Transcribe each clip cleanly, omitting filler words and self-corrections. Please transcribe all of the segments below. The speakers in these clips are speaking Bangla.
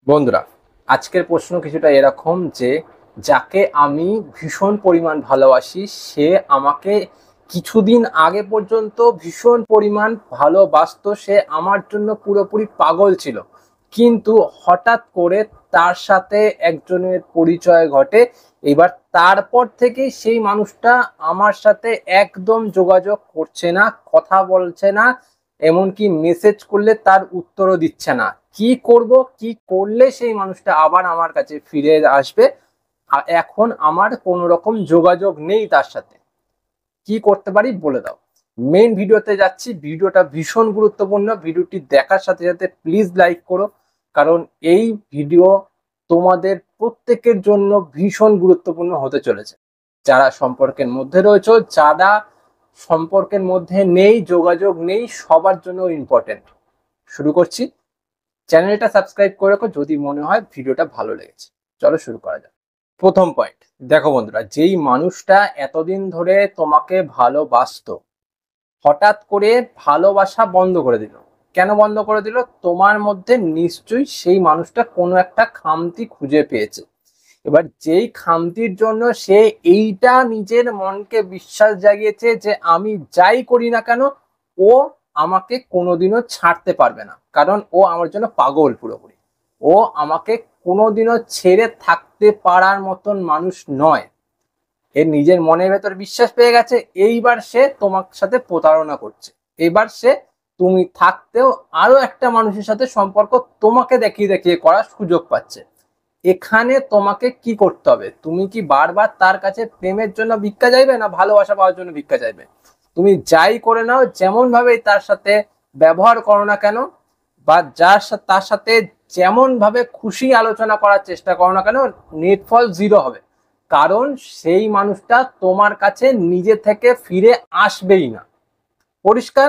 বন্ধুরা, আজকের প্রশ্ন কিছুটা এরকম যে যাকে আমি ভীষণ পরিমাণ ভালোবাসি সে আমাকে কিছুদিন আগে পর্যন্ত ভীষণ পরিমাণ ভালোবাসতো, সে আমার জন্য পুরোপুরি পাগল ছিল, কিন্তু হঠাৎ করে তার সাথে একজনের পরিচয় ঘটে। এবার তারপর থেকে সেই মানুষটা আমার সাথে একদম যোগাযোগ করছে না, কথা বলছে না, এমনকি মেসেজ করলে তার উত্তরও দিচ্ছে না। কি করব, কি করলে সেই মানুষটা আবার আমার কাছে ফিরে আসবে? আর এখন আমার কোনো রকম যোগাযোগ নেই তার সাথে, কি করতে পারি বলে দাও। মেইন ভিডিওতে যাচ্ছি, ভিডিওটা ভীষণ গুরুত্বপূর্ণ, ভিডিওটি দেখার সাথে সাথে প্লিজ লাইক করো, কারণ এই ভিডিও তোমাদের প্রত্যেকের জন্য ভীষণ গুরুত্বপূর্ণ হতে চলেছে। যারা সম্পর্কের মধ্যে রয়েছে, যারা সম্পর্কের মধ্যে নেই, যোগাযোগ নেই, সবার জন্য ইম্পর্টেন্ট। শুরু করছি। চ্যানেলটা সাবস্ক্রাইব করে রাখো যদি মনে হয় ভিডিওটা ভালো লেগেছে। চলো শুরু করা যাক। প্রথম পয়েন্ট, দেখো বন্ধুরা, যেই মানুষটা এতদিন ধরে তোমাকে ভালোবাসতো হঠাৎ করে ভালোবাসা বন্ধ করে দিল। কেন বন্ধ করে দিল? তোমার মধ্যে নিশ্চয়ই সেই মানুষটা কোনো একটা খামতি খুঁজে পেয়েছে। এবার যেই খামতির জন্য সে এইটা নিজের মনকে বিশ্বাস জাগিয়েছে যে আমি যাই করি না কেন ও আমাকে কোনোদিনও ছাড়তে পারবে না, কারণ ও আমার জন্য পাগল পুরোপুরি। ও আমাকে কোনোদিনও ছেড়ে থাকতে পারার মতন মানুষ নয়। এর নিজের মনের ভেতর বিশ্বাস পেয়ে গেছে, এইবার সে তোমার সাথে প্রতারণা করছে। এবার সে তুমি থাকতেও আরো একটা মানুষের সাথে সম্পর্ক তোমাকে দেখিয়ে দেখিয়ে করার সুযোগ পাচ্ছে। এখানে তোমাকে কি করতে হবে? তুমি কি বারবার তার কাছে প্রেমের জন্য ভিক্ষা চাইবে, না ভালোবাসা পাওয়ার জন্য ভিক্ষা চাইবে? তুমি যাই করে নাও, যেমন ভাবে তার সাথে ব্যবহার করো না কেন, বা তার সাথে যেমন ভাবে খুশি আলোচনা করার চেষ্টা করো না কেন, নেট ফল জিরো হবে। কারণ সেই মানুষটা তোমার কাছে নিজে থেকে ফিরে আসবেই না। পরিষ্কার?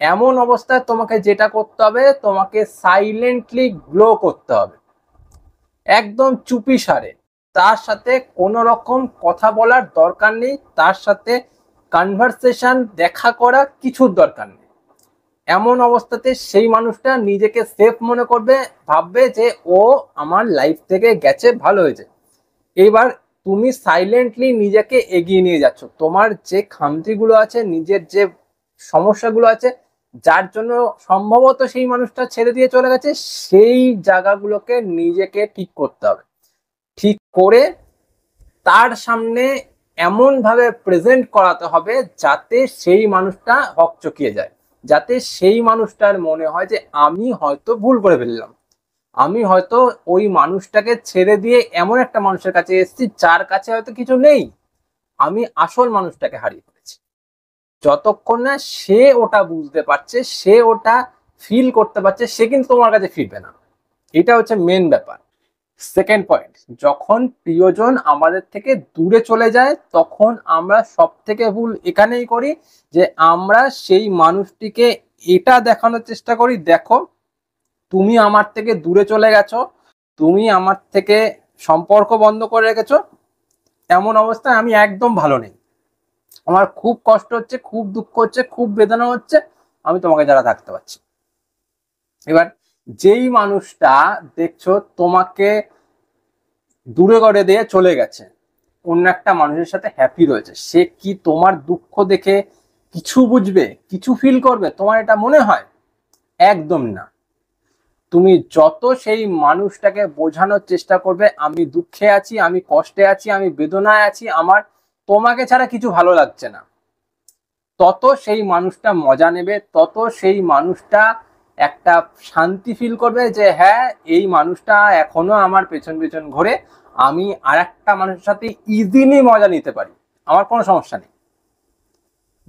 এমন অবস্থায় তোমাকে যেটা করতে হবে, তোমাকে সাইলেন্টলি গ্লো করতে হবে, একদম চুপি সারে। তার সাথে কোনো রকম কথা বলার দরকার নেই, তার সাথে কনভারসেশন দেখা করা কিছুর দরকার নেই। এমন অবস্থাতে সেই মানুষটা নিজেকে সেফ মনে করবে, ভাববে যে ও আমার লাইফ থেকে গেছে, ভালো হয়েছে। এবার তুমি সাইলেন্টলি নিজেকে এগিয়ে নিয়ে যাচ্ছ। তোমার যে খামতিগুলো আছে, নিজের যে সমস্যাগুলো আছে, যার জন্য সম্ভবত সেই মানুষটা ছেড়ে দিয়ে চলে গেছে, সেই জায়গাগুলোকে নিজেকে ঠিক করতে হবে। ঠিক করে তার সামনে এমন ভাবে প্রেজেন্ট করাতে হবে যাতে সেই মানুষটা হকচকিয়ে যায়, যাতে সেই মানুষটার মনে হয় যে আমি হয়তো ভুল করে ফেললাম, আমি হয়তো ওই মানুষটাকে ছেড়ে দিয়ে এমন একটা মানুষের কাছে এসেছি যার কাছে হয়তো কিছু নেই, আমি আসল মানুষটাকে হারিয়ে ফেলেছি। যতক্ষণ না সে ওটা বুঝতে পারছে, সে ওটা ফিল করতে পারছে, সে কিন্তু তোমার কাছে ফিরবে না। এটা হচ্ছে মেন ব্যাপার। সেকেন্ড পয়েন্ট, যখন প্রিয়জন আমাদের থেকে দূরে চলে যায় তখন আমরা সব থেকে ভুল এখানেই করি যে আমরা সেই মানুষটিকে এটা দেখানোর চেষ্টা করি, দেখো তুমি আমার থেকে দূরে চলে গেছো, তুমি আমার থেকে সম্পর্ক বন্ধ করে রেখেছো, এমন অবস্থায় আমি একদম ভালো নেই, আমার খুব কষ্ট হচ্ছে, খুব দুঃখ হচ্ছে, খুব বেদনা হচ্ছে, আমি তোমাকে যারা থাকতে পারছি। এবার যেই মানুষটা দেখছো তোমাকে দূরে করে দিয়ে চলে গেছে, অন্য একটা মানুষের সাথে হ্যাপি রয়েছে, সে কি তোমার দুঃখ দেখে কিছু বুঝবে, কিছু ফিল করবে? তোমার এটা মনে হয়? একদম না। তুমি যত সেই মানুষটাকে বোঝানোর চেষ্টা করবে আমি দুঃখে আছি, আমি কষ্টে আছি, আমি বেদনায় আছি, আমার তোমাকে ছাড়া কিছু ভালো লাগছে না, তত সেই মানুষটা মজা নেবে, তত সেই মানুষটা একটা শান্তি ফিল করবে যে হ্যাঁ, এই মানুষটা এখনো আমার পেছন পেছন ঘোরে, আমি আর একটা মানুষের সাথে ইজিলি মজা নিতে পারি, আমার কোনো সমস্যা নেই।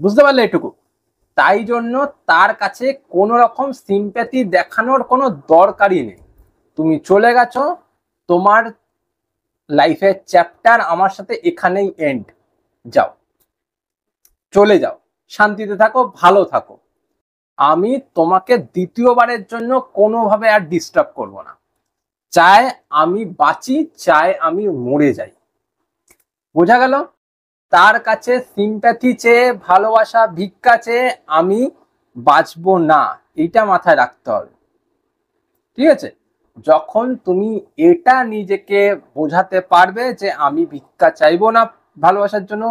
বুঝতে পারলে এটুকু? তাই জন্য তার কাছে কোনো রকম সিম্প্যাথি দেখানোর কোনো দরকারই নেই। তুমি চলে গেছো, তোমার লাইফের চ্যাপ্টার আমার সাথে এখানেই এন্ড। যাও, চলে যাও, শান্তিতে থাকো, ভালো থাকো। আমি তোমাকে দ্বিতীয়বারের জন্য কোনোভাবে আর ডিস্টার্ব করব না। চাই আমি বাঁচি, চাই আমি মরে যাই। বোঝা গেল? তার কাছে সিম্প্যাথি চেয়ে, ভালোবাসা ভিক্ষা চেয়ে আমি বাঁচবো না, এইটা মাথায় রাখতে হবে। ঠিক আছে? যখন তুমি এটা নিজেকে বোঝাতে পারবে যে আমি ভিক্ষা চাইবো না ভালোবাসার জন্য,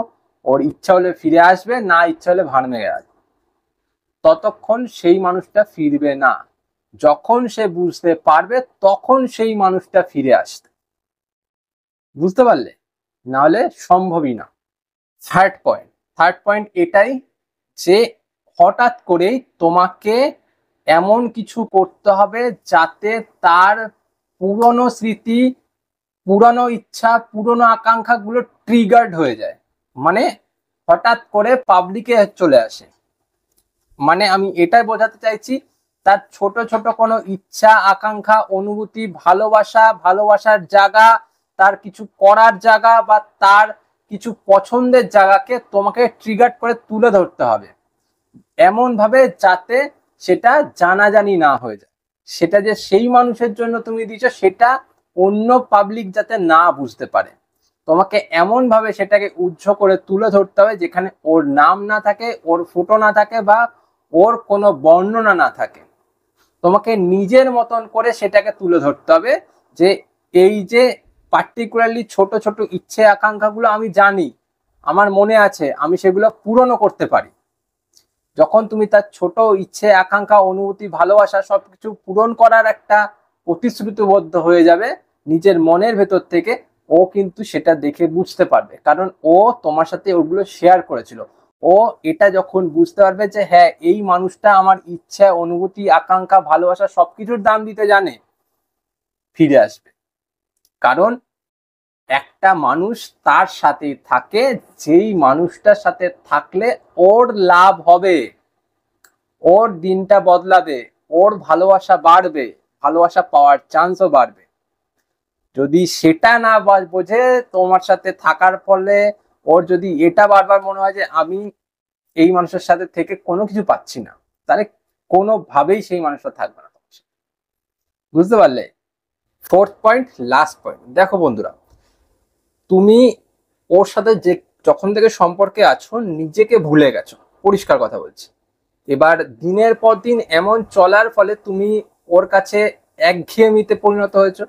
ওর ইচ্ছা হলে ফিরে আসবে, না ইচ্ছা হলে ভাড় মেরে আসবে, ততক্ষণ সেই মানুষটা ফিরবে না। যখন সে বুঝতে পারবে তখন সেই মানুষটা ফিরে আসবে। বুঝতে পারলে? না হলে সম্ভবই না। থার্ড পয়েন্ট এটাই যে হঠাৎ করেই তোমাকে এমন কিছু করতে হবে যাতে তার পুরনো স্মৃতি, পুরনো ইচ্ছা, পুরনো আকাঙ্ক্ষাগুলো ট্রিগার্ড হয়ে যায়। মানে হঠাৎ করে পাবলিকে চলে আসে। মানে আমি এটাই বোঝাতে চাইছি, তার ছোট ছোট কোনো ইচ্ছা, আকাঙ্ক্ষা, অনুভূতি, ভালোবাসার জায়গা, তার কিছু করার জায়গা বা তার কিছু পছন্দের জায়গাকে তোমাকে ট্রিগার করে তুলে ধরতে হবে এমন ভাবে যাতে সেটা জানাজানি না হয়ে যায়। সেটা যে সেই মানুষের জন্য তুমি দিচ্ছ সেটা অন্য পাবলিক যাতে না বুঝতে পারে। তোমাকে এমন ভাবে সেটাকে উজ্জ্ব করে তুলে ধরতে হবে যেখানে ওর নাম না থাকে, ওর ফটো না থাকে বা ওর কোনো বর্ণনা না থাকে। তোমাকে নিজের মতন করে সেটাকে তুলে ধরতে হবে যে এই যে পার্টিকুলারলি ছোট ছোট ইচ্ছে আকাঙ্ক্ষাগুলো আমি জানি, আমার মনে আছে, আমি সেগুলো পূরণও করতে পারি। যখন তুমি তার ছোট ইচ্ছে, আকাঙ্ক্ষা, অনুভূতি, ভালোবাসা সবকিছু পূরণ করার একটা প্রতিশ্রুতিবদ্ধ হয়ে যাবে নিজের মনের ভেতর থেকে, ও কিন্তু সেটা দেখে বুঝতে পারবে, কারণ ও তোমার সাথে ওগুলো শেয়ার করেছিল। ও এটা যখন বুঝতে পারবে যে হ্যাঁ এই মানুষটা আমার ইচ্ছা, অনুভূতি, আকাঙ্ক্ষা, ভালোবাসা সবকিছুর দাম দিতে জানে, ফিরে আসবে। কারণ একটা মানুষ তার সাথে থাকে যেই মানুষটার সাথে থাকলে ওর লাভ হবে, ওর দিনটা বদলাবে, ওর ভালোবাসা বাড়বে, ভালোবাসা পাওয়ার চান্সও বাড়বে। যদি সেটা না বোঝে তোমার সাথে থাকার ফলে, ওর যদি এটা বারবার মনে হয় যে আমি এই মানুষের সাথে থেকে কোনো কিছু পাচ্ছি না, তাহলে কোনোভাবেই সেই মানুষটা থাকবে না। বুঝতে পারলে? ফোর্থ পয়েন্ট, লাস্ট পয়েন্ট, দেখো বন্ধুরা, তুমি ওর সাথে যে যখন থেকে সম্পর্কে আছো নিজেকে ভুলে গেছো, পরিষ্কার কথা বলছি। এবার দিনের পর দিন এমন চলার ফলে তুমি ওর কাছে একঘেয়েমিতে পরিণত হয়েছো,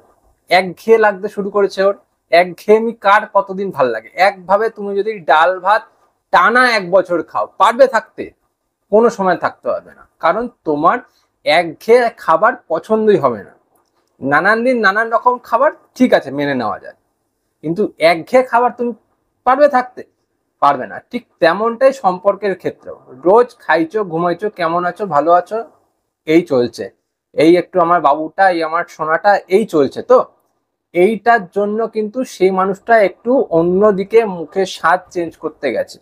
একঘেয়ে লাগতে শুরু করেছে ওর। একঘেয়েমি কার কতদিন ভাল লাগে? একভাবে তুমি যদি ডাল ভাত টানা 1 বছর খাও, পারবে থাকতে? কোনো সময় থাকতে পারবে না, কারণ তোমার একঘেয়ে খাবার পছন্দই হবে না। নানান দিন নানান রকম খাবার ঠিক আছে মেনে নেওয়া যায়, কিন্তু একঘেয়ে খাবার তুমি পারবে থাকতে? পারবে না। ঠিক তেমনটাই সম্পর্কের ক্ষেত্রেও, রোজ খাইছো, ঘুমাইছো, কেমন আছো, ভালো আছো, এই চলছে, এই একটু আমার বাবুটা, এই আমার সোনাটা, এই চলছে, তো এইটার জন্য কিন্তু সেই মানুষটা একটু অন্যদিকে মুখের স্বাদ চেঞ্জ করতে গেছে,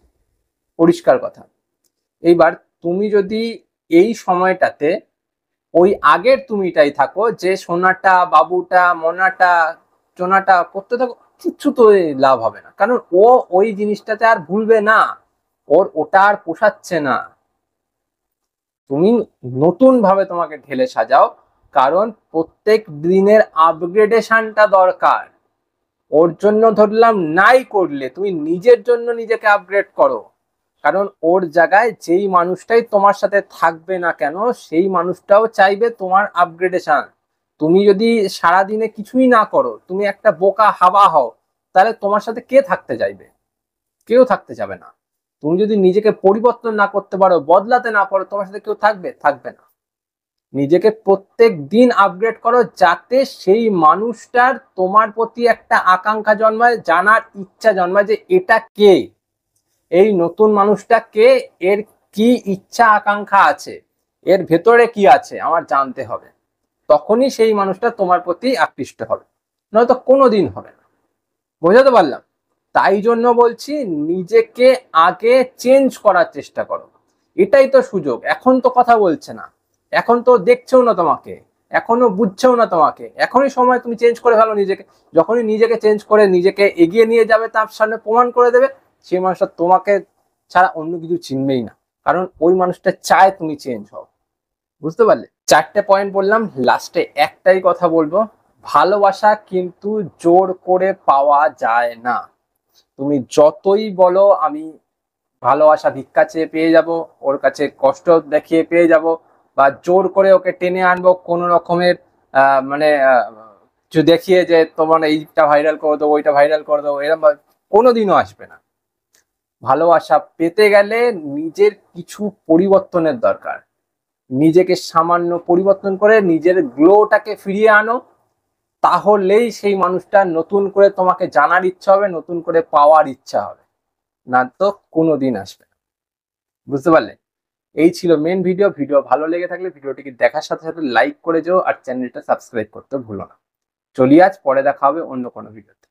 পরিষ্কার কথা। এইবার তুমি যদি এই সময়টাতে ওই আগের তুমিটাই থাকো, যে সোনাটা, বাবুটা, মোনাটা, চোনাটা করতে থাকো, কিচ্ছু তো লাভ হবে না, কারণ ও ওই জিনিসটাতে আর ভুলবে না, ওর ওটা আর পোষাচ্ছে না। তুমি নতুন ভাবে তোমাকে ঢেলে সাজাও, কারণ প্রত্যেক দিনের আপগ্রেডেশনটা দরকার। ওর জন্য ধরলাম নাই করলে, তুমি নিজের জন্য নিজেকে আপগ্রেড করো, কারণ ওর জায়গায় যেই মানুষটাই তোমার সাথে থাকবে না কেন সেই মানুষটাও চাইবে তোমার আপগ্রেডেশন। তুমি যদি সারাদিনে কিছুই না করো, তুমি একটা বোকা হাবা হও, তাহলে তোমার সাথে কে থাকতে চাইবে? কেউ থাকতে যাবে না। তুমি যদি নিজেকে পরিবর্তন না করতে পারো, বদলাতে না পারো, তোমার সাথে কেউ থাকবে? থাকবে না। নিজেকে প্রত্যেক দিন আপগ্রেড করো যাতে সেই মানুষটার তোমার প্রতি একটা আকাঙ্ক্ষা জন্মায়, জানার ইচ্ছা জন্মায় যে এটা কে, এই নতুন মানুষটা কে, এর কি ইচ্ছা আকাঙ্ক্ষা আছে, এর ভেতরে কি আছে আমার জানতে হবে। তখনই সেই মানুষটা তোমার প্রতি আকৃষ্ট হবে, নয়তো কোনোদিন হবে না। বোঝাতে পারলাম? তাই জন্য বলছি নিজেকে আগে চেঞ্জ করার চেষ্টা করো। এটাই তো সুযোগ। এখন তো কথা বলছে না, এখন তো দেখছেও না তোমাকে, এখনো বুঝছেও না তোমাকে, এখনই সময় তুমি চেঞ্জ করে ফেলো নিজেকে। যখনই নিজেকে চেঞ্জ করে নিজেকে এগিয়ে নিয়ে যাবে, তার সামনে প্রমাণ করে দেবে, সেই মানুষটা তোমাকে ছাড়া অন্য কিছু চিনবেই না, কারণ ওই মানুষটা চায় তুমি চেঞ্জ হও। বুঝতে পারলে? 4টে পয়েন্ট বললাম, লাস্টে একটাই কথা বলবো, ভালোবাসা কিন্তু জোর করে পাওয়া যায় না। তুমি যতই বলো আমি ভালোবাসা ভিক্ষা চেয়ে পেয়ে যাব, ওর কাছে কষ্ট দেখিয়ে পেয়ে যাব, বা জোর করে ওকে টেনে আনবো কোনো রকমের মানে দেখিয়ে যে তোমার এইটা ভাইরাল করে দেবো, ওইটা ভাইরাল করে দেবো, এরকম কোনোদিনও আসবে না। ভালোবাসা পেতে গেলে নিজের কিছু পরিবর্তনের দরকার। নিজেকে সামান্য পরিবর্তন করে নিজের গ্লোটাকে ফিরিয়ে আনো, তাহলেই সেই মানুষটা নতুন করে তোমাকে জানার ইচ্ছা হবে, নতুন করে পাওয়ার ইচ্ছা হবে, না তো কোনোদিন আসবে না। বুঝতে পারলে? এই ছিল মেন ভিডিও। ভিডিও ভালো লেগে থাকলে ভিডিওটিকে দেখার সাথে সাথে লাইক করে যেও, আর চ্যানেলটা সাবস্ক্রাইব করতে ভুলো না। চলি আজ, পরে দেখা হবে অন্য কোনো ভিডিওতে।